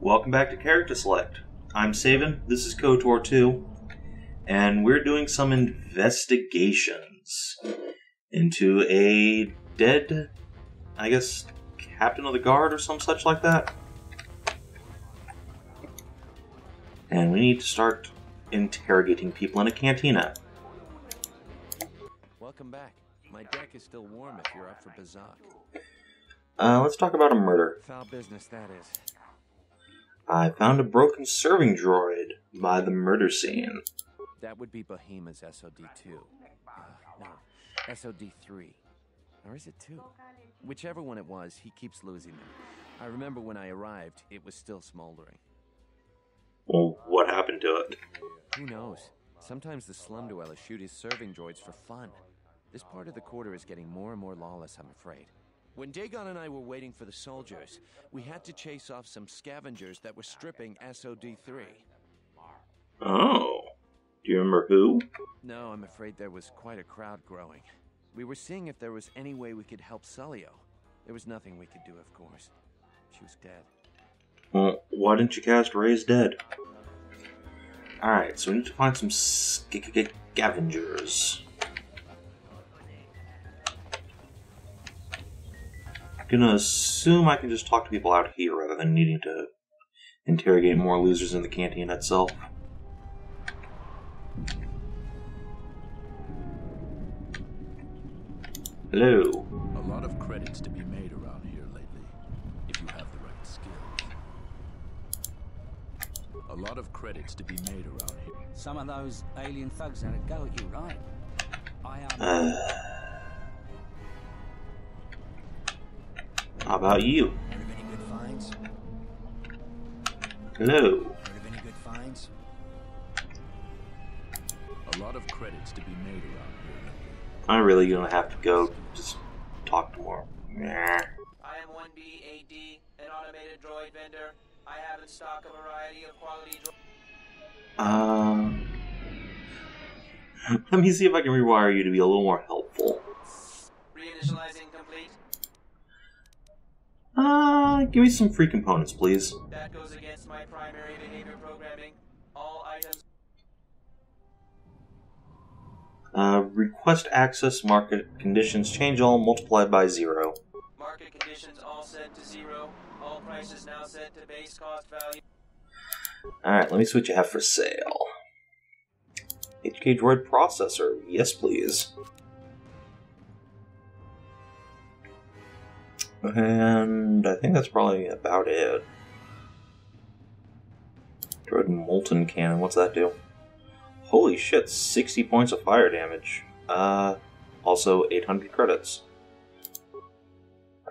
welcome back to CharacterSelect. I'm Savin, this is KOTOR 2, and we're doing some investigations into a dead, I guess, captain of the guard or some such like that. And we need to start interrogating people in a cantina. Welcome back. My deck is still warm if you're up for Bazak. Let's talk about a murder. Foul business, that is. I found a broken serving droid by the murder scene. That would be Bahema's SOD-2. No, SOD-3. Or is it 2? Whichever one it was, he keeps losing them. I remember when I arrived, it was still smoldering. Well, what happened to it? Who knows? Sometimes the slum dwellers shoot his serving droids for fun. This part of the quarter is getting more and more lawless, I'm afraid. When Dagon and I were waiting for the soldiers, we had to chase off some scavengers that were stripping SOD-3. Oh. Do you remember who? No, I'm afraid there was quite a crowd growing. We were seeing if there was any way we could help Sulio. There was nothing we could do, of course. She was dead. Well, why didn't you cast Raise Dead? Alright, so we need to find some scavengers. I'm gonna assume I can just talk to people out here rather than needing to interrogate more losers in the canteen itself. Hello. A lot of credits to be made around here lately, if you have the right skills. A lot of credits to be made around here. Some of those alien thugs had a go at you, right? How about you? Heard of any good finds? Hello. Heard of any good finds? A lot of credits to be made around here lately. I'm really gonna have to go just talk to more. Nah. I am 1B-AD, an automated droid vendor. I have in stock a variety of quality Let me see if I can rewire you to be a little more helpful. Reinitializing complete. Give me some free components, please. That goes against my primary behavior programming. All items. Request access market conditions change all multiplied by 0. Market conditions all set to 0. All prices now set to base cost value. Alright, let me see what you have for sale. HK Droid Processor. Yes, please. And I think that's probably about it. Droid Molten Cannon. What's that do? Holy shit, 60 points of fire damage. Also 800 credits.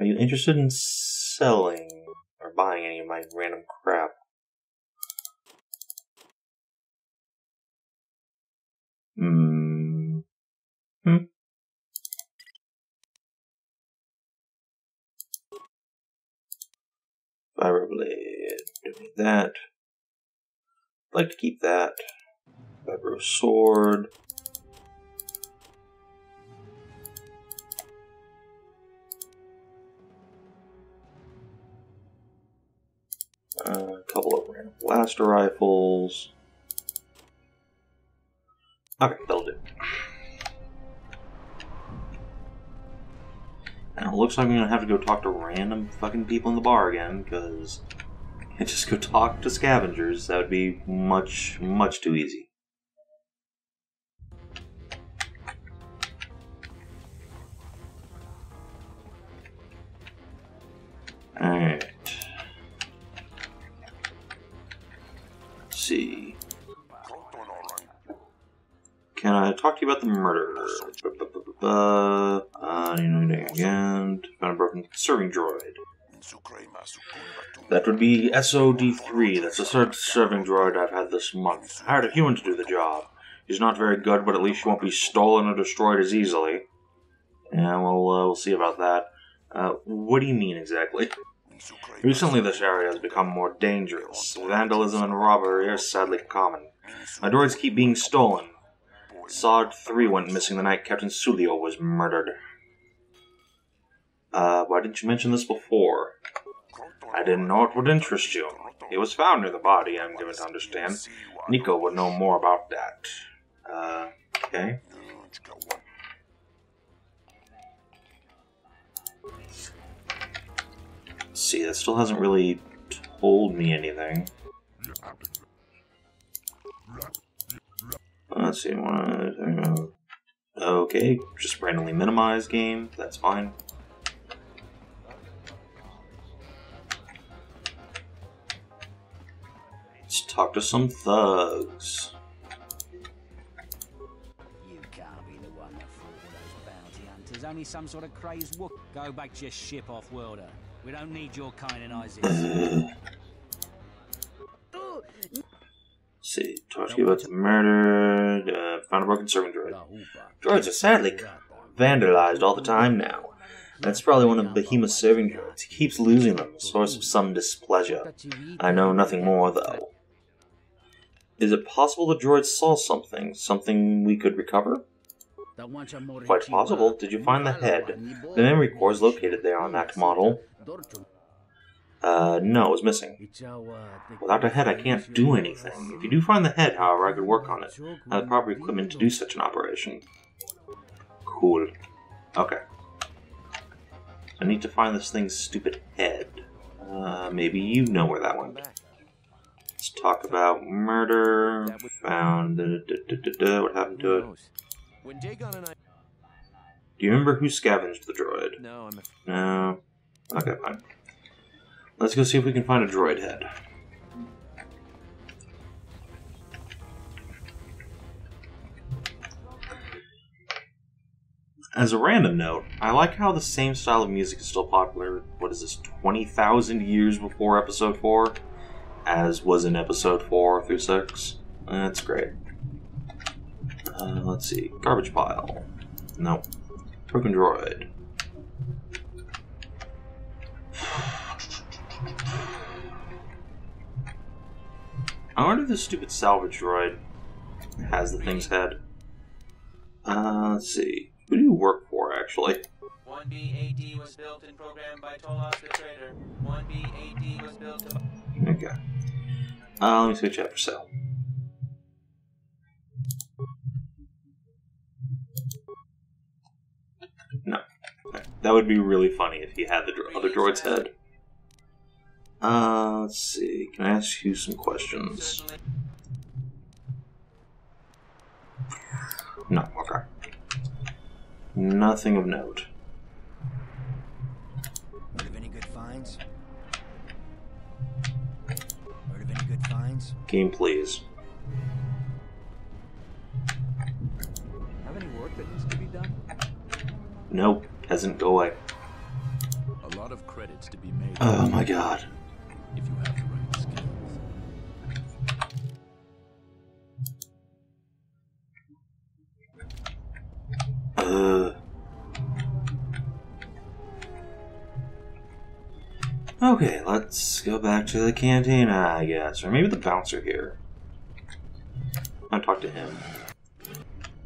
Are you interested in selling or buying any of my random crap? Fiberblade. Don't need that. I'd like to keep that. Vibro Sword. A couple of random blaster rifles. Okay, that'll do. Now it looks like I'm gonna have to go talk to random fucking people in the bar again, because I can't just go talk to scavengers. That would be much, much too easy. Alright. Let's see. Can I talk to you about the murder? Again. Found a broken serving droid. That would be SOD-3. That's the third serving droid I've had this month. I hired a human to do the job. He's not very good, but at least he won't be stolen or destroyed as easily. Yeah, we'll see about that. What do you mean exactly? Recently this area has become more dangerous. Vandalism and robbery are sadly common. My droids keep being stolen. Sod 3 went missing the night Captain Sulio was murdered. Why didn't you mention this before? I didn't know it would interest you. It was found near the body, I'm given to understand. Nico would know more about that. Okay. Let's see, that still hasn't really told me anything. Let's see, okay, just randomly minimize game, that's fine. Let's talk to some thugs. You can't be the one that fought with those bounty hunters. Only some sort of crazed wook. Go back to your ship, off-worlder. We don't need your kind in ISIS. See, talk to you about the murder, found a broken servant droid. Droids are sadly vandalized all the time now. That's probably one of Behemoth's serving droids. He keeps losing them, a source of some displeasure. I know nothing more, though. Is it possible the droid saw something? Something we could recover? Quite possible. Did you find the head? The memory core is located there on that model. No, it was missing. Without a head, I can't do anything. If you do find the head, however, I could work on it. I have the proper equipment to do such an operation. Cool. Okay. I need to find this thing's stupid head. Maybe you know where that went. Let's talk about murder. Found... what happened to it? When Dagon and I... Do you remember who scavenged the droid? No, No. Okay, fine. Let's go see if we can find a droid head. As a random note, I like how the same style of music is still popular, what is this, 20,000 years before Episode 4? As was in Episode 4 through 6. That's great. Let's see. Garbage pile. No. Broken droid. I wonder if this stupid salvage droid has the thing's head. Let's see. Who do you work for, actually? 1B-AD was built and programmed by Tolos the Trader. 1B-AD was built to... Okay. Let me switch out for sale. No. Okay. That would be really funny if he had the other droid's head. Let's see. Can I ask you some questions? No, okay. Nothing of note. Heard of any good finds? Heard of any good finds? Game, please. Have any work that needs to be done? Nope. Peasant, go away. A lot of credits to be made. Oh my god. If you have the right skills. Okay, let's go back to the canteen, I guess. Or maybe the bouncer here. I'll talk to him.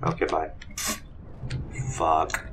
Okay, bye. Fuck.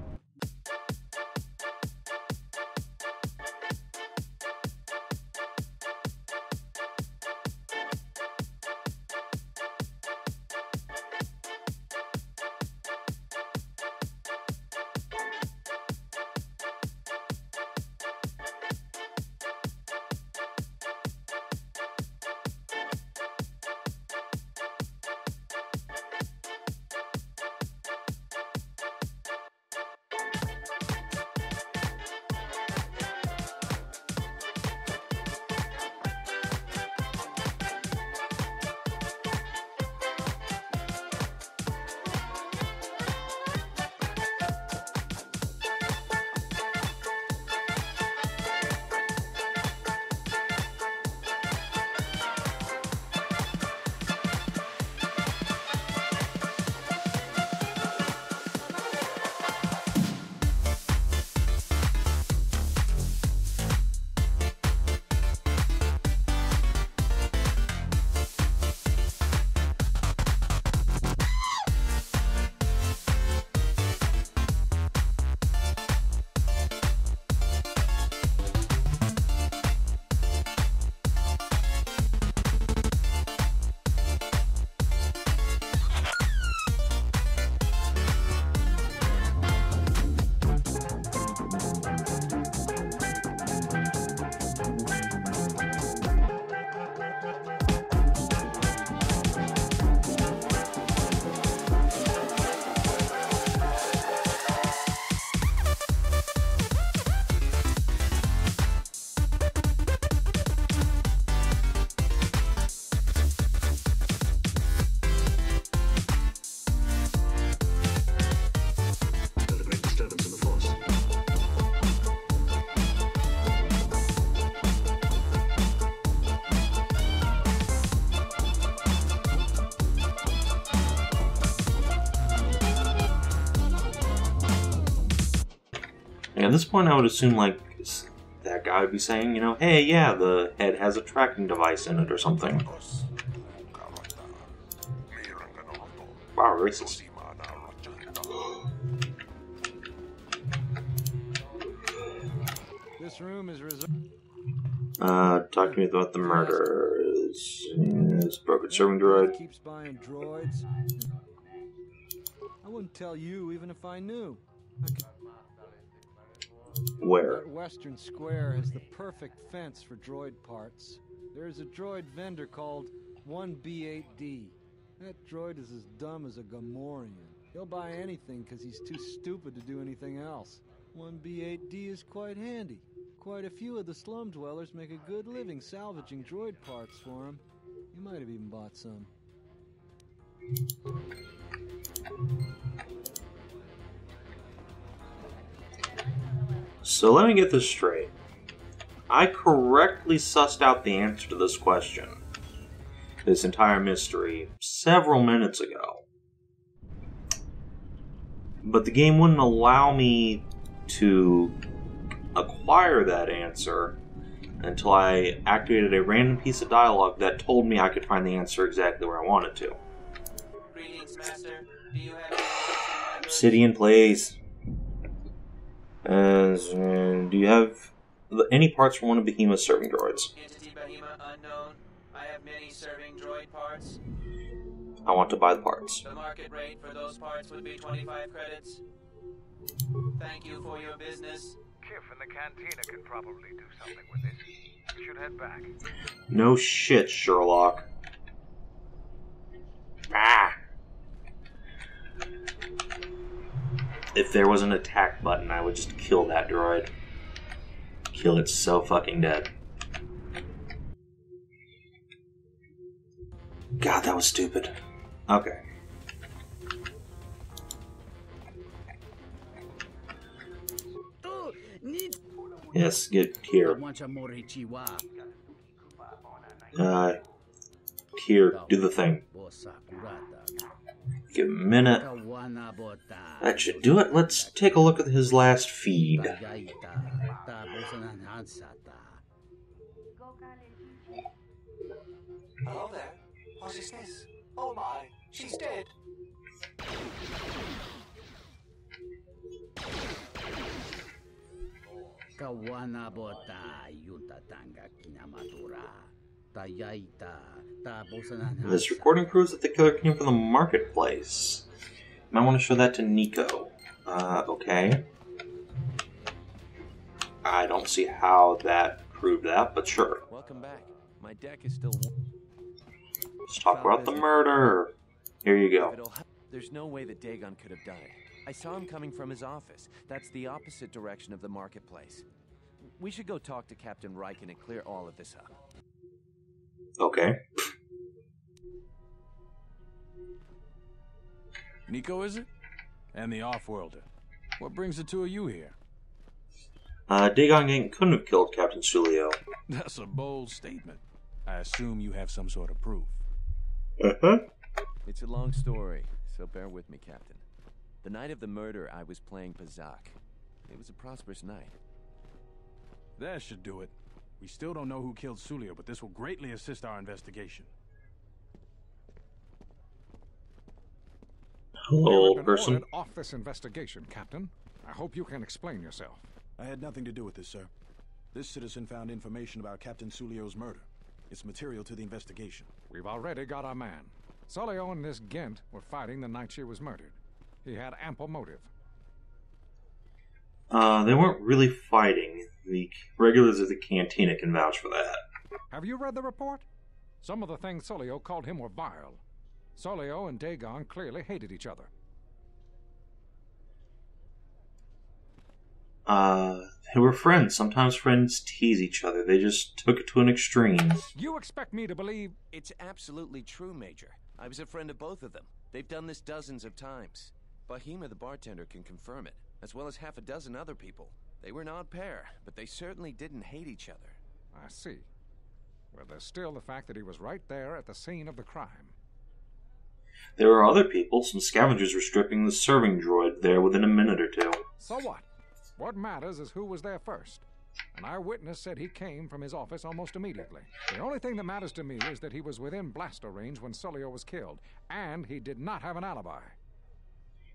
at this point I would assume, like, that guy would be saying, you know, hey, yeah, the head has a tracking device in it or something. Wow, racist. This room is reserved. Talk to me about the murder. Is broken serving droid. Keeps buying droids. I wouldn't tell you even if I knew. Where? That Western Square has the perfect fence for droid parts. There's a droid vendor called 1B8D. That droid is as dumb as a Gamorrean. He'll buy anything because he's too stupid to do anything else. 1B8D is quite handy. Quite a few of the slum dwellers make a good living salvaging droid parts for him. You might have even bought some. So let me get this straight. I correctly sussed out the answer to this question, this entire mystery, several minutes ago. But the game wouldn't allow me to acquire that answer until I activated a random piece of dialogue that told me I could find the answer exactly where I wanted to. Greetings, Master. Do you have any Obsidian plays. Do you have any parts from one of Behemoth's serving droids? Entity Behemoth unknown. I have many serving droid parts. I want to buy the parts. The market rate for those parts would be 25 credits. Thank you for your business. Kiff in the cantina can probably do something with this. You should head back. No shit, Sherlock. Ah! If there was an attack button, I would just kill that droid. Kill it so fucking dead. God, that was stupid. Okay. Yes, get here. Here, do the thing. Give him a minute. That should do it. Let's take a look at his last feed. Hello there. What is this? Oh my, she's dead. This recording proves that the killer came from the marketplace. Might want to show that to Nico. Okay. I don't see how that proved that, but sure. Welcome back. My deck is still. Let's talk about the murder. Here you go. There's no way that Dagon could have done it. I saw him coming from his office. That's the opposite direction of the marketplace. We should go talk to Captain Riken and clear all of this up. Okay. Nico, is it? And the Offworlder. What brings the two of you here? Dagon Gang couldn't have killed Captain Sulio. That's a bold statement. I assume you have some sort of proof. Uh-huh. It's a long story, so bear with me, Captain. The night of the murder, I was playing Pazak. It was a prosperous night. That should do it. We still don't know who killed Sulio, but this will greatly assist our investigation. Hello, old person. Ordered off this investigation, Captain. I hope you can explain yourself. I had nothing to do with this, sir. This citizen found information about Captain Sulio's murder. It's material to the investigation. We've already got our man. Sulio and this Gent were fighting the night she was murdered. He had ample motive. They weren't really fighting. The regulars of the cantina can vouch for that. Have you read the report? Some of the things Sulio called him were vile. Sulio and Dagon clearly hated each other. They were friends. Sometimes friends tease each other. They just took it to an extreme. You expect me to believe... It's absolutely true, Major. I was a friend of both of them. They've done this dozens of times. Bahima, the bartender, can confirm it, as well as half a dozen other people. They were an odd pair, but they certainly didn't hate each other. I see. Well, there's still the fact that he was right there at the scene of the crime. There were other people. Some scavengers were stripping the serving droid there within a minute or two. So what? What matters is who was there first. An eyewitness said he came from his office almost immediately. The only thing that matters to me is that he was within blaster range when Sulio was killed, and he did not have an alibi.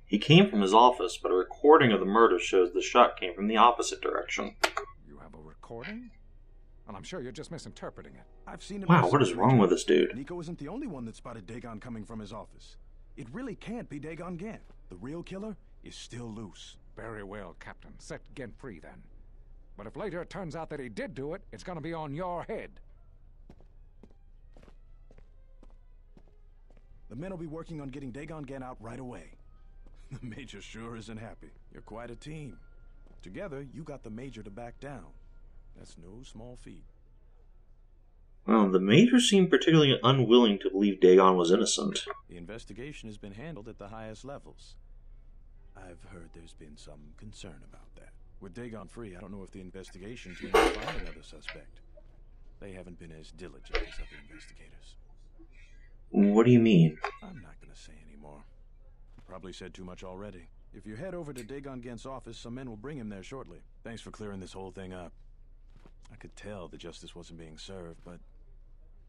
He came from his office, but a recording of the murder shows the shot came from the opposite direction. You have a recording? Well, I'm sure you're just misinterpreting it. I've seen it. Wow, what is wrong with this dude? Nico isn't the only one that spotted Dagon coming from his office. It really can't be Dagon Gant. The real killer is still loose. Very well, Captain. Set Gent free, then. But if later it turns out that he did do it, it's going to be on your head. The men will be working on getting Dagon Gant out right away. The Major sure isn't happy. You're quite a team. Together, you got the Major to back down. That's no small feat. Well, the Major seemed particularly unwilling to believe Dagon was innocent. The investigation has been handled at the highest levels. I've heard there's been some concern about that. With Dagon free, I don't know if the investigation team will find another suspect. They haven't been as diligent as other investigators. What do you mean? I'm not going to say anymore. Probably said too much already. If you head over to Dagon Gant's office, some men will bring him there shortly. Thanks for clearing this whole thing up. I could tell the justice wasn't being served, but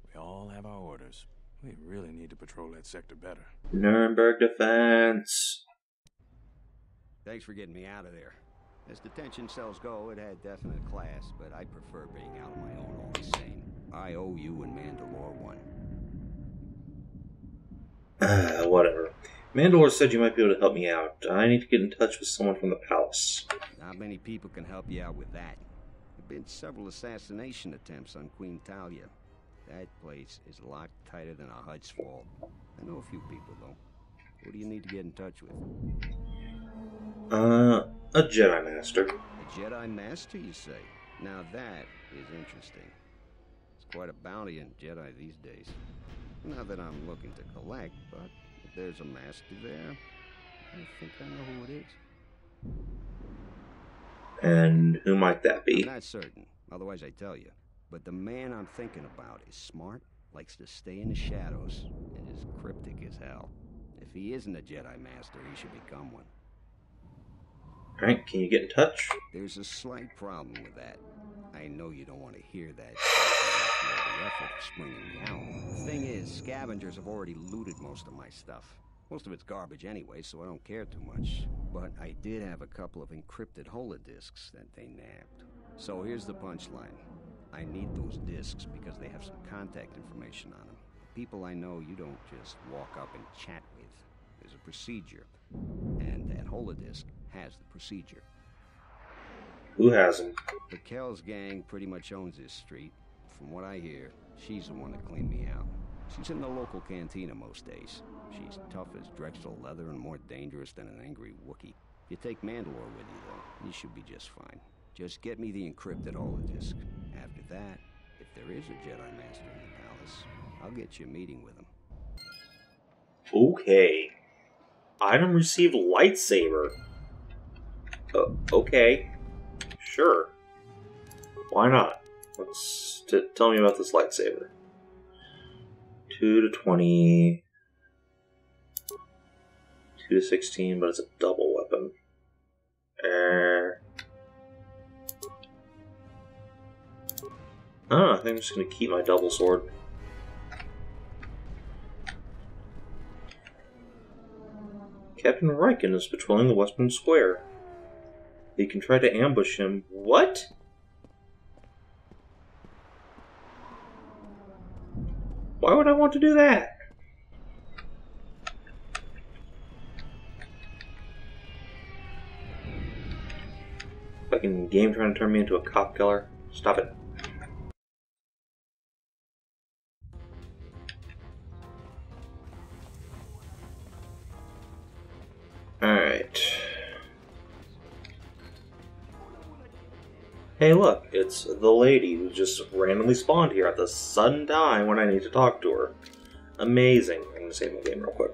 we all have our orders. We really need to patrol that sector better. Nuremberg defense. Thanks for getting me out of there. As detention cells go, it had definite class, but I prefer being out on my own all the same. I owe you and Mandalore one. Whatever. Mandalore said you might be able to help me out. I need to get in touch with someone from the palace. Not many people can help you out with that. There have been several assassination attempts on Queen Talia. That place is locked tighter than a Hud's Fall. I know a few people, though. Who do you need to get in touch with? A Jedi Master. A Jedi Master, you say? Now that is interesting. It's quite a bounty in Jedi these days. Not that I'm looking to collect, but if there's a master there, I think I know who it is. And who might that be? I'm not certain, otherwise I'd tell you. But the man I'm thinking about is smart, likes to stay in the shadows, and is cryptic as hell. If he isn't a Jedi Master, he should become one. Alright, can you get in touch? There's a slight problem with that. I know you don't want to hear that after the effort of springing me out. The thing is, scavengers have already looted most of my stuff. Most of it's garbage anyway, so I don't care too much. But I did have a couple of encrypted holodiscs that they nabbed. So here's the punchline. I need those discs because they have some contact information on them. People I know you don't just walk up and chat with. There's a procedure. And that holodisc has the procedure. Who has them? Raquel's gang pretty much owns this street. From what I hear, she's the one that cleaned me out. She's in the local cantina most days. She's tough as Drexel leather and more dangerous than an angry Wookiee. If you take Mandalore with you, though, you should be just fine. Just get me the encrypted holodisc. After that, if there is a Jedi Master in the palace, I'll get you a meeting with him. Okay. Item received lightsaber. Okay. Sure. Why not? Let's tell me about this lightsaber. 2 to 20. 2 to 16, but it's a double weapon. I don't know, I think I'm just going to keep my double sword. Captain Riken is patrolling the Western Square. They can try to ambush him. What? Why would I want to do that? Fucking game trying to turn me into a cop killer. Stop it. Alright. Hey look, it's the lady who just randomly spawned here at the sudden time when I need to talk to her. Amazing. I'm gonna save my game real quick.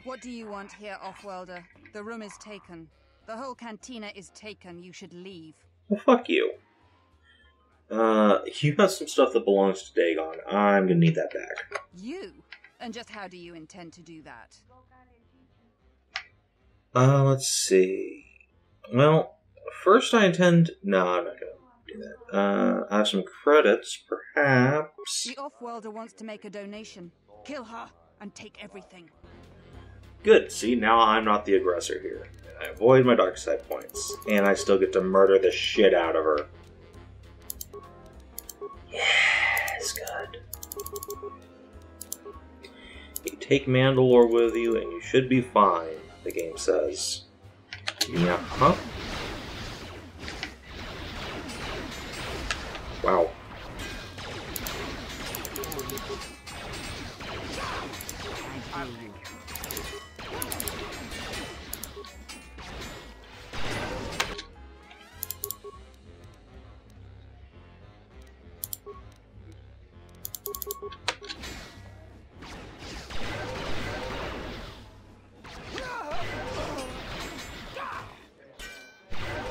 What do you want here, Offworlder? The room is taken. The whole cantina is taken. You should leave. Well, fuck you. You have some stuff that belongs to Dagon. I'm gonna need that back. You? And just how do you intend to do that? Let's see. Well, first I intend... No, I'm not gonna do that. I have some credits, perhaps. The off-worlder wants to make a donation. Kill her and take everything. Good, see, now I'm not the aggressor here. I avoid my dark side points, and I still get to murder the shit out of her. Yes, good. You take Mandalore with you, and you should be fine, the game says. Yeah, huh? Wow.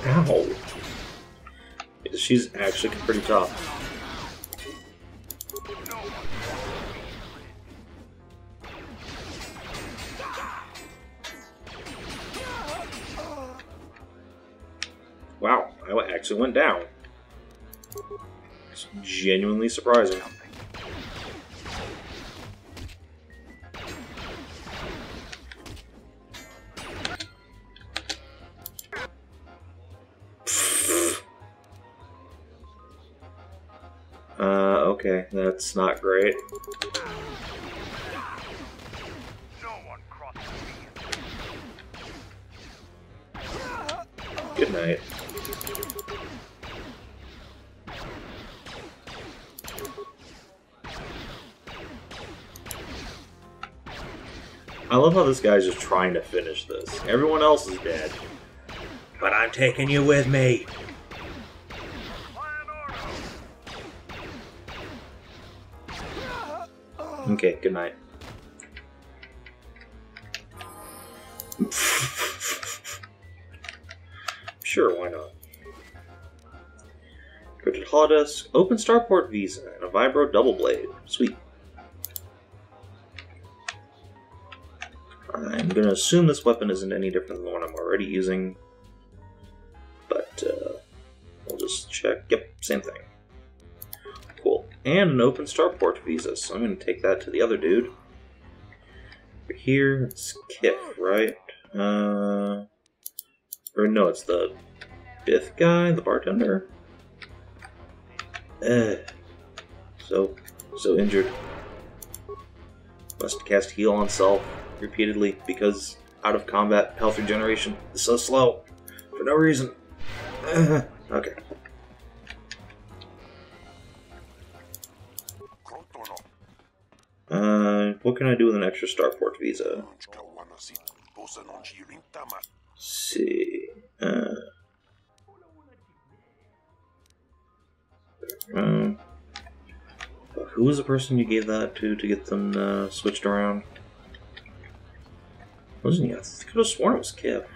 Ow. She's actually pretty tough. Wow, I actually went down. It's genuinely surprising. Okay, that's not great. Good night. I love how this guy's just trying to finish this. Everyone else is dead. But I'm taking you with me! Okay, good night. Sure, why not? Cryptid Holodesk, open starport visa, and a Vibro double blade. Sweet. I'm gonna assume this weapon isn't any different than the one I'm already using. But, we'll just check. Yep, same thing. Cool. And an open starport visa, so I'm gonna take that to the other dude. Over here, it's Kif, right? Or no, it's the Biff guy, the bartender. So injured. Must cast heal on self repeatedly because out of combat health regeneration is so slow for no reason. Okay. What can I do with an extra starport visa? Let's see. Who was the person you gave that to get them switched around? Wasn't he? I could have sworn it was Kip.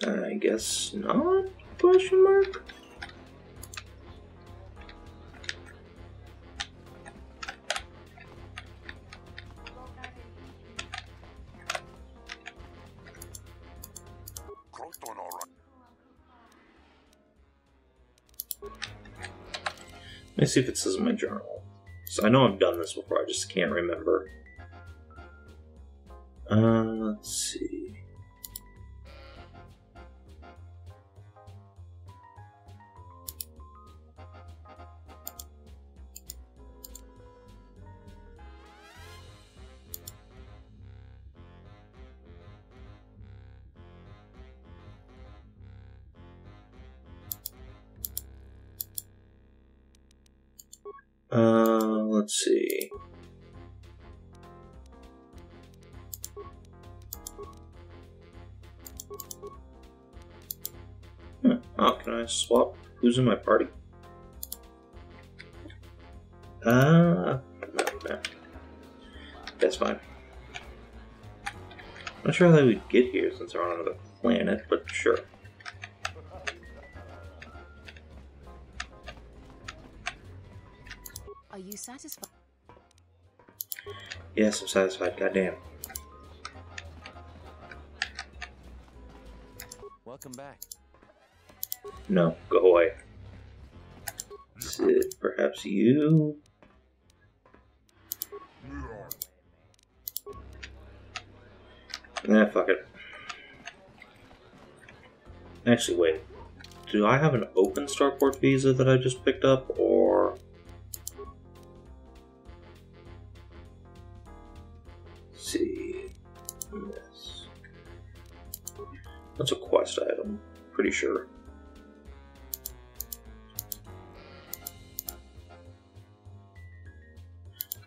I guess not? Question mark? Let me see if it says in my journal. So I know I've done this before, I just can't remember. Let's see. Let's see. Oh, can I swap who's in my party? No. That's fine. Not sure how they would get here since they're on another planet, but sure. Are you satisfied? Yes, I'm satisfied. Goddamn. Welcome back. No, go away. Sid, perhaps you? Nah, fuck it. Actually, wait. Do I have an open starport visa that I just picked up, or... Let's see... Yes. That's a quest item. Pretty sure.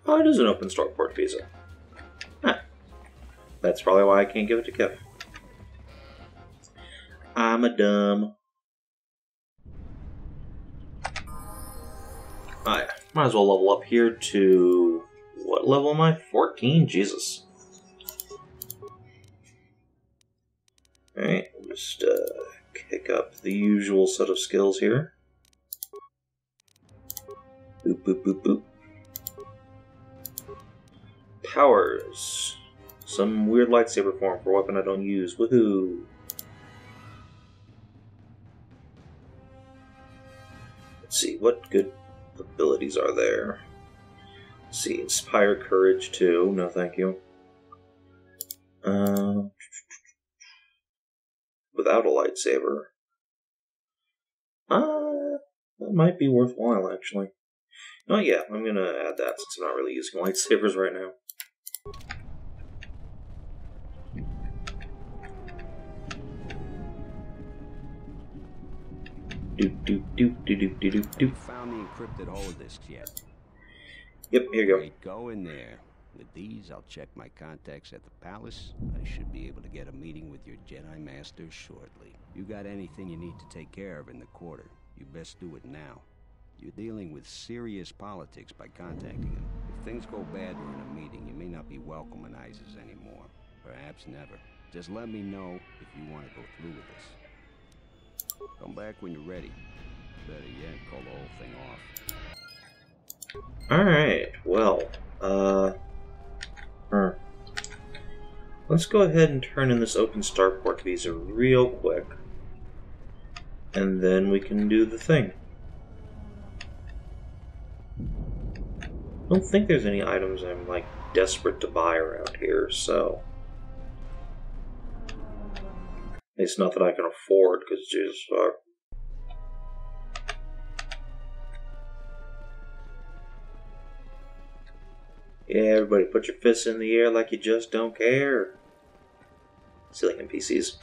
Oh, it is an open starport visa. Huh. That's probably why I can't give it to Kev. I'm a dumb. Alright, might as well level up here to... What level am I? 14? Jesus. Alright, just kick up the usual set of skills here. Boop, boop, boop, boop. Powers. Some weird lightsaber form for a weapon I don't use. Woohoo! Let's see, what good abilities are there? Let's see, Inspire Courage too. No, thank you. Without a lightsaber. That might be worthwhile, actually. Oh yeah, I'm gonna add that since I'm not really using lightsabers right now. Doop doop doop doop doop doop doop. Found the encrypted holodisks yet? Yep, here you go. Great, go in there. With these, I'll check my contacts at the palace. I should be able to get a meeting with your Jedi Master shortly. You got anything you need to take care of in the quarter, you best do it now. You're dealing with serious politics by contacting him. If things go bad during a meeting, you may not be welcome in ISIS anymore. Perhaps never. Just let me know if you want to go through with this. Come back when you're ready. Better yet, call the whole thing off. Alright, well, let's go ahead and turn in this open starport visa real quick. And then we can do the thing. I don't think there's any items I'm, like, desperate to buy around here, so... It's not that I can afford, because Jesus fuck. Yeah, everybody put your fists in the air like you just don't care. Silly NPCs.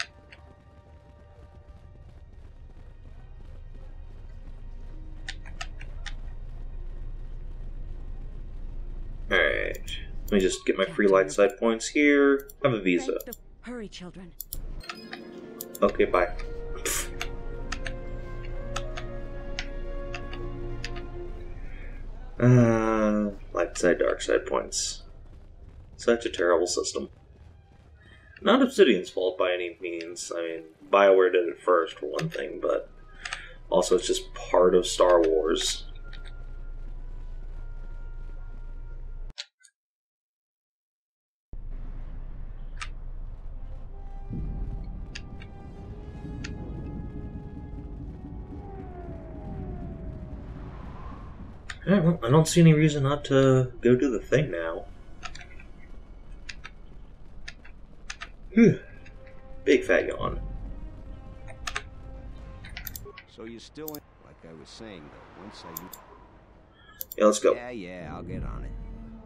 Alright. Let me just get my free light side points here. Have a visa. Hurry, children. Okay, bye. Light side, dark side points. Such a terrible system. Not Obsidian's fault by any means. I mean, BioWare did it first, for one thing, but also it's just part of Star Wars. Yeah, well, I don't see any reason not to go do the thing now. Big fat yawn. So you're still in... Like I was saying, though, once I... Yeah, let's go. Yeah, I'll get on it.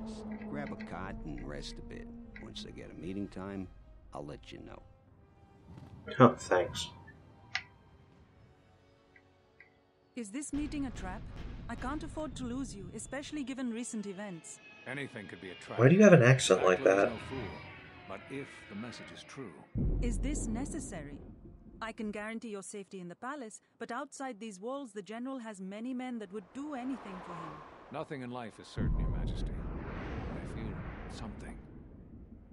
Just grab a cot and rest a bit. Once I get a meeting time, I'll let you know. Oh, thanks. Is this meeting a trap? I can't afford to lose you, especially given recent events. Anything could be a trap. Why do you have an accent like Blacklove's that? no fool, but if the message is true... Is this necessary? I can guarantee your safety in the palace, but outside these walls, the general has many men that would do anything for him. Nothing in life is certain, Your Majesty. But I feel something.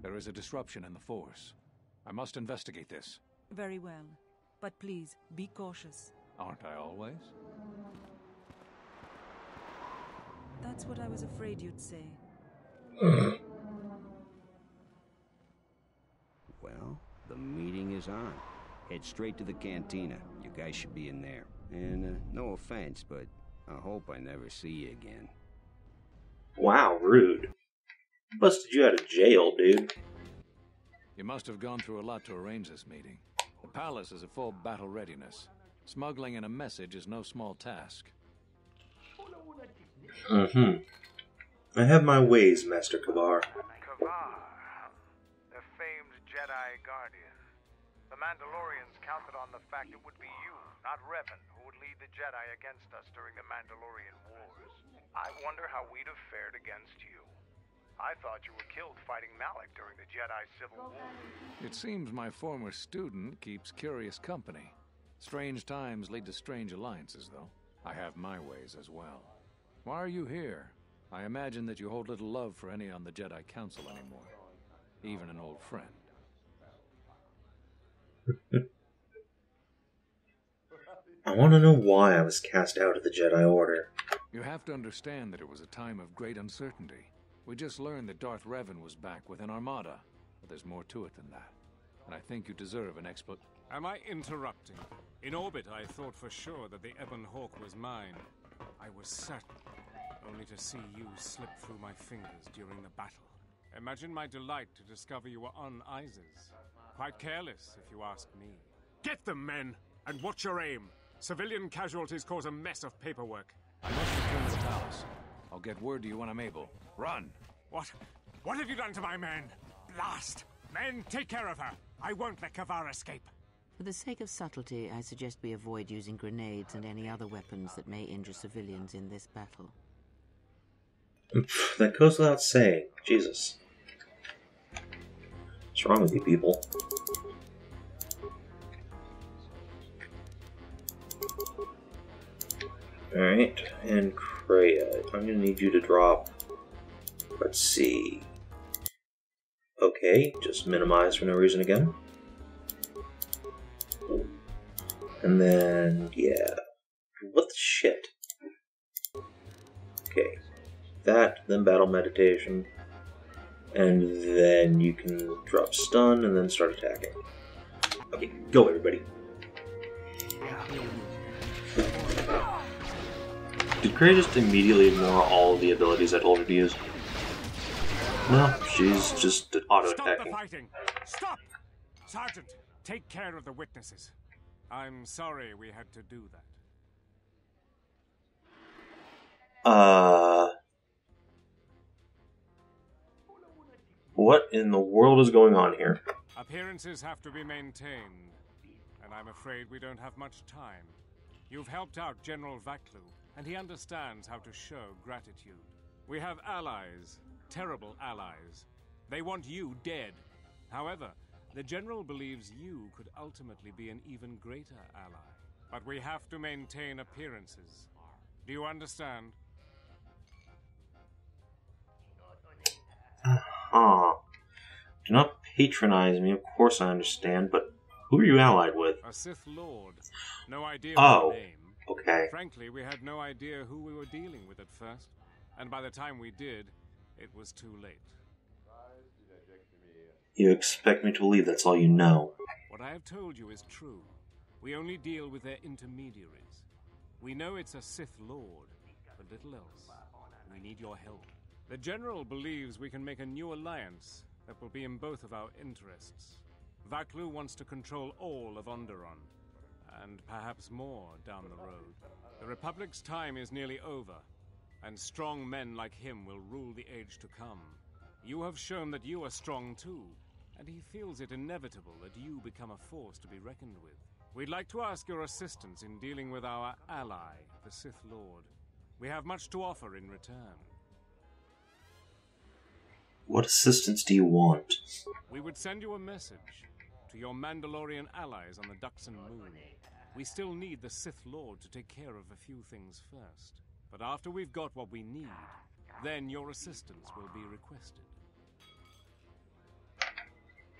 There is a disruption in the Force. I must investigate this. Very well. But please, be cautious. Aren't I always? That That's what I was afraid you'd say. Well, the meeting is on. Head straight to the cantina. You guys should be in there. And, no offense, but I hope I never see you again. Wow, rude. Busted you out of jail, dude. You must have gone through a lot to arrange this meeting. The palace is at full battle readiness. Smuggling in a message is no small task. I have my ways, Master Kavar. Kavar, the famed Jedi Guardian. The Mandalorians counted on the fact it would be you, not Revan, who would lead the Jedi against us during the Mandalorian Wars. I wonder how we'd have fared against you. I thought you were killed fighting Malik during the Jedi Civil War. It seems my former student keeps curious company. Strange times lead to strange alliances, though. I have my ways as well. Why are you here? I imagine that you hold little love for any on the Jedi Council anymore. Even an old friend. I want to know why I was cast out of the Jedi Order. You have to understand that it was a time of great uncertainty. We just learned that Darth Revan was back with an armada, but there's more to it than that. And I think you deserve an explanation. Am I interrupting? In orbit, I thought for sure that the Ebon Hawk was mine. I was certain, only to see you slip through my fingers during the battle. Imagine my delight to discover you were on Isis. Quite careless, if you ask me. Get them, men, and watch your aim. Civilian casualties cause a mess of paperwork. I must return to the palace. I'll get word to you when I'm able. Run! What? What have you done to my men? Blast! Men, take care of her. I won't let Kavar escape. For the sake of subtlety, I suggest we avoid using grenades and any other weapons that may injure civilians in this battle. That goes without saying. Jesus. What's wrong with you people? Alright, and Kreia, I'm gonna need you to drop... Let's see... Okay, just minimize for no reason again. And then, yeah... What the shit? Okay. That, then battle meditation. And then you can drop stun and then start attacking. Okay, go everybody. Did Kreia just immediately ignore all of the abilities I told her to use? No, she's just auto-attacking. Stop the fighting! Stop! Sergeant, take care of the witnesses. I'm sorry we had to do that. What in the world is going on here? Appearances have to be maintained, and I'm afraid we don't have much time. You've helped out General Vaklu, and he understands how to show gratitude. We have allies, terrible allies. They want you dead. However, the General believes you could ultimately be an even greater ally. But we have to maintain appearances. Do you understand? Do not patronize me, of course I understand, but who are you allied with? A Sith Lord. No idea Oh, her name. okay. Frankly, we had no idea who we were dealing with at first. And by the time we did, it was too late. You expect me to believe that's all you know. What I have told you is true. We only deal with their intermediaries. We know it's a Sith Lord, but little else. We need your help. The General believes we can make a new alliance that will be in both of our interests. Vaklu wants to control all of Onderon, and perhaps more down the road. The Republic's time is nearly over, and strong men like him will rule the age to come. You have shown that you are strong too, and he feels it inevitable that you become a force to be reckoned with. We'd like to ask your assistance in dealing with our ally, the Sith Lord. We have much to offer in return. What assistance do you want? We would send you a message to your Mandalorian allies on the Duxon Moon. We still need the Sith Lord to take care of a few things first. But after we've got what we need, then your assistance will be requested.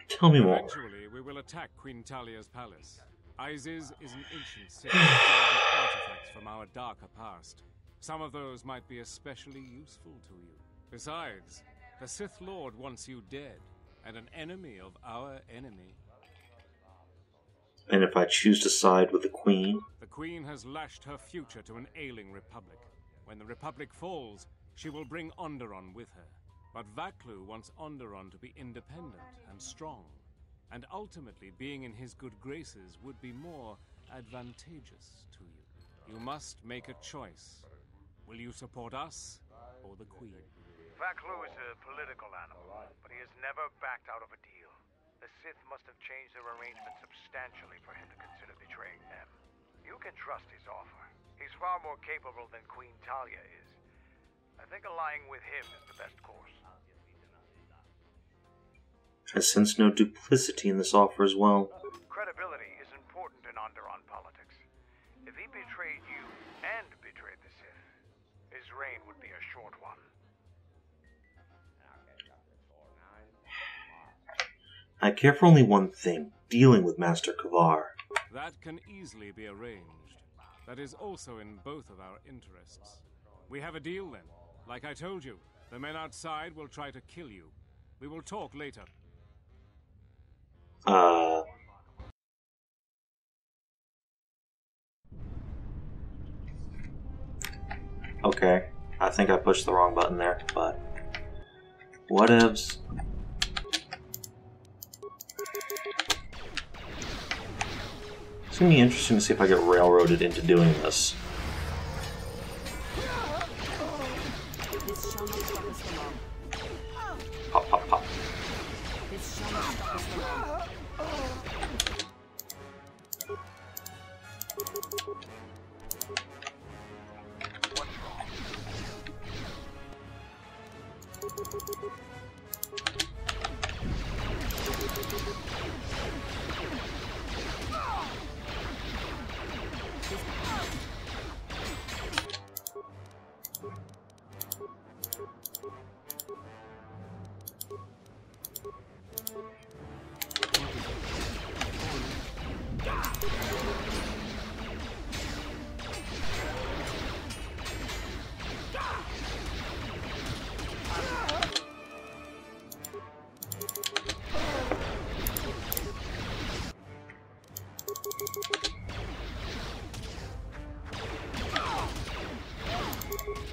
Tell me more. Eventually, we will attack Queen Talia's palace. Isis is an ancient city filled with artifacts from our darker past. Some of those might be especially useful to you. Besides, the Sith Lord wants you dead, and an enemy of our enemy. And if I choose to side with the Queen? The Queen has lashed her future to an ailing Republic. When the Republic falls, she will bring Onderon with her. But Vaklu wants Onderon to be independent and strong. And ultimately, being in his good graces would be more advantageous to you. You must make a choice. Will you support us or the Queen? Vaklu is a political animal, but he has never backed out of a deal. The Sith must have changed their arrangements substantially for him to consider betraying them. You can trust his offer. He's far more capable than Queen Talia is. I think allying with him is the best course. I sense no duplicity in this offer as well. Credibility is important in Onderon politics. If he betrayed you and betrayed the Sith, his reign would be a short one. I care for only one thing, dealing with Master Kavar. That can easily be arranged. That is also in both of our interests. We have a deal then. Like I told you, the men outside will try to kill you. We will talk later. Okay. I think I pushed the wrong button there, but whatevs. It's gonna be interesting to see if I get railroaded into doing this. Pop, pop, pop.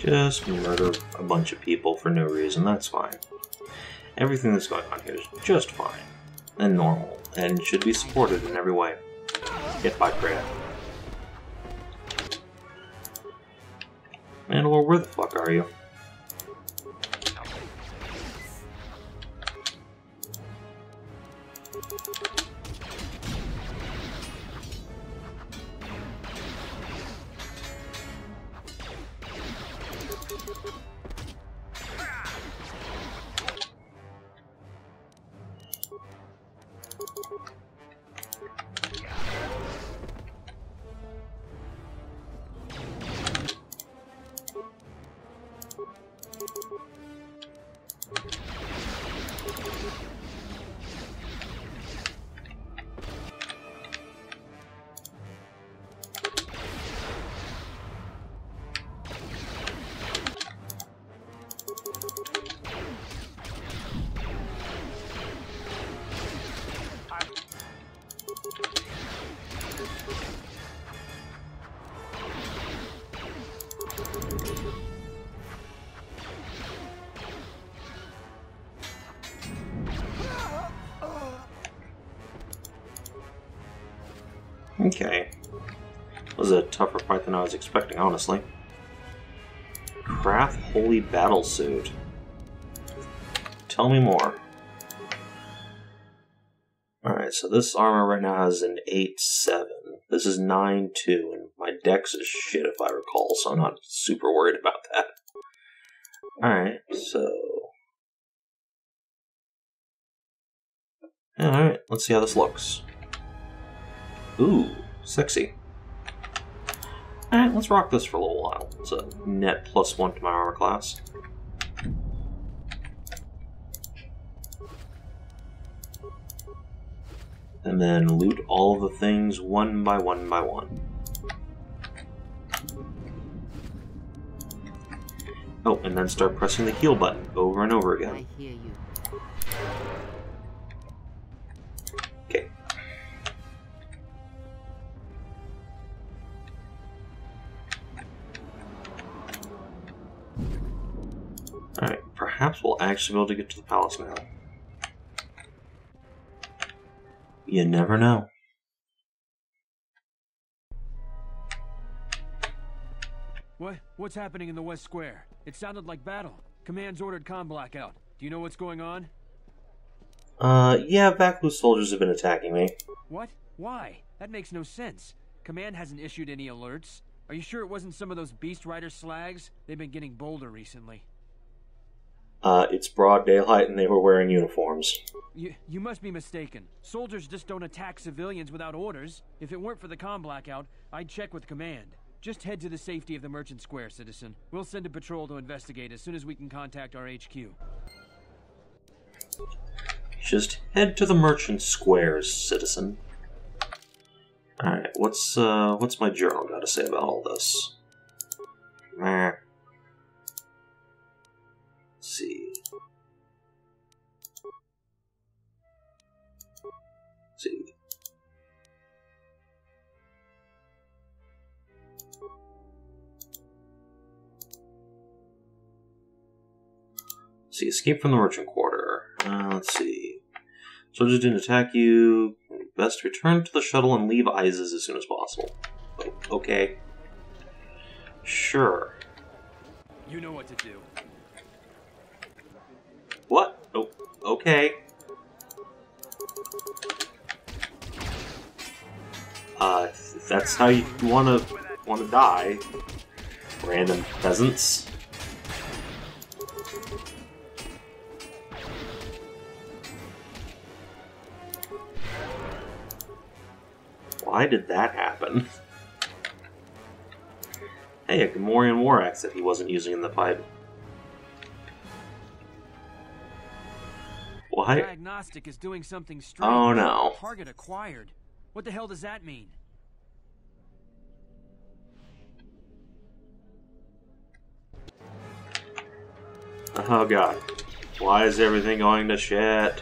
Just murder a bunch of people for no reason, that's fine. Everything that's going on here is just fine. And normal, and should be supported in every way. Get by Krayt. Mandalore, where the fuck are you? Okay. Was a tougher fight than I was expecting, honestly. Craft Holy Battlesuit. Tell me more. Alright, so this armor right now has an 8-7. This is 9-2, and my dex is shit if I recall, so I'm not super worried about that. Alright, so... Alright, let's see how this looks. Ooh, sexy. Alright, let's rock this for a little while. It's a net +1 to my armor class. And then loot all the things one by one by one. Oh, and then start pressing the heal button over and over again. I hear you. Okay. Alright, perhaps we'll actually be able to get to the palace now. You never know. What's happening in the West Square? It sounded like battle. Command's ordered comm blackout. Do you know what's going on? Yeah, Vacuous soldiers have been attacking me. What? Why? That makes no sense. Command hasn't issued any alerts. Are you sure it wasn't some of those Beast Rider slags? They've been getting bolder recently. It's broad daylight and they were wearing uniforms. You must be mistaken. Soldiers just don't attack civilians without orders. If it weren't for the comm blackout, I'd check with command. Just head to the safety of the Merchant Square, citizen. We'll send a patrol to investigate as soon as we can contact our HQ. Just head to the Merchant Squares, citizen. Alright, what's my journal got to say about all this? Meh. Let's see. See, escape from the merchant quarter. Let's see. Soldiers didn't attack you. Best return to the shuttle and leave Isis as soon as possible. Oh, okay. Sure. You know what to do. What? Oh, okay. If that's how you wanna die, random peasants. Why did that happen? Hey, a Gamorrean war axe that he wasn't using in the fight. Why? Diagnostic is doing something strange. Oh no. Target acquired. What the hell does that mean? Oh god. Why is everything going to shit?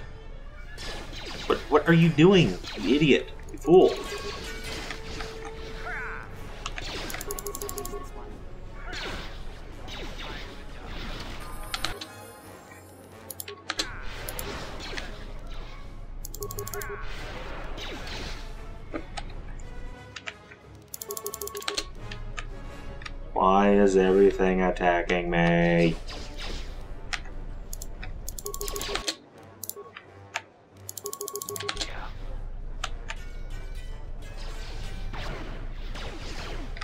What are you doing, you idiot? You fool. Why is everything attacking me?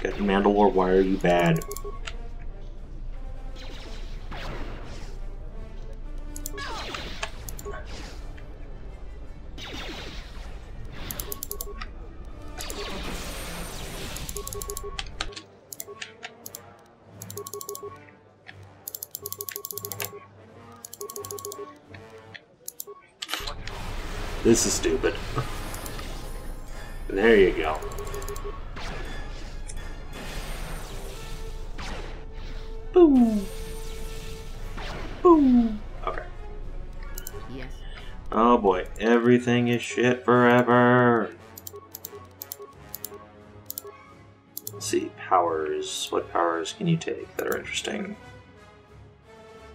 God, Mandalore, why are you bad? This is stupid. There you go. Boom. Boom. Okay. Yes. Oh boy, everything is shit forever. Let's see, powers. What powers can you take that are interesting?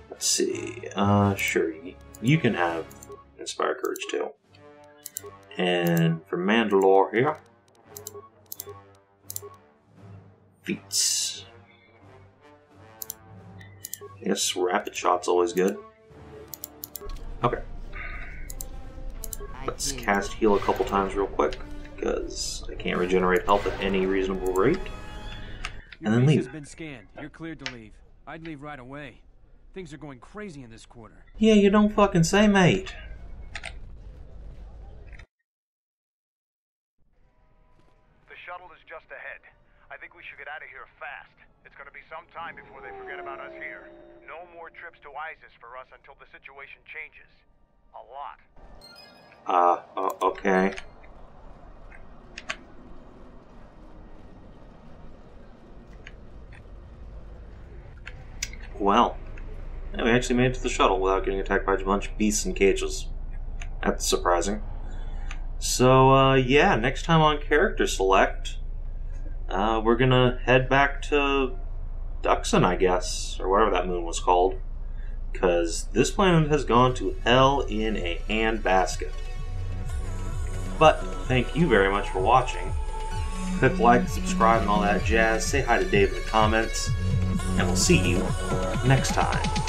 Let's see. Sure, you can have Inspire Courage too. And for Mandalore here, feats. I guess Rapid Shot's always good. Okay. Let's cast heal a couple times real quick, because I can't regenerate health at any reasonable rate. And then leave. Has been scanned. You're cleared to leave. I'd leave right away. Things are going crazy in this quarter. Yeah, you don't fucking say, mate. The shuttle is just ahead. I think we should get out of here fast. It's gonna be some time before they forget about us here. No more trips to Isis for us until the situation changes. A lot. Okay. Well, yeah, we actually made it to the shuttle without getting attacked by a bunch of beasts in cages. That's surprising. So, yeah, next time on Character Select, we're gonna head back to Duxon, I guess, or whatever that moon was called. Because this planet has gone to hell in a handbasket. But, thank you very much for watching. Click like, subscribe, and all that jazz. Say hi to Dave in the comments. And we'll see you next time.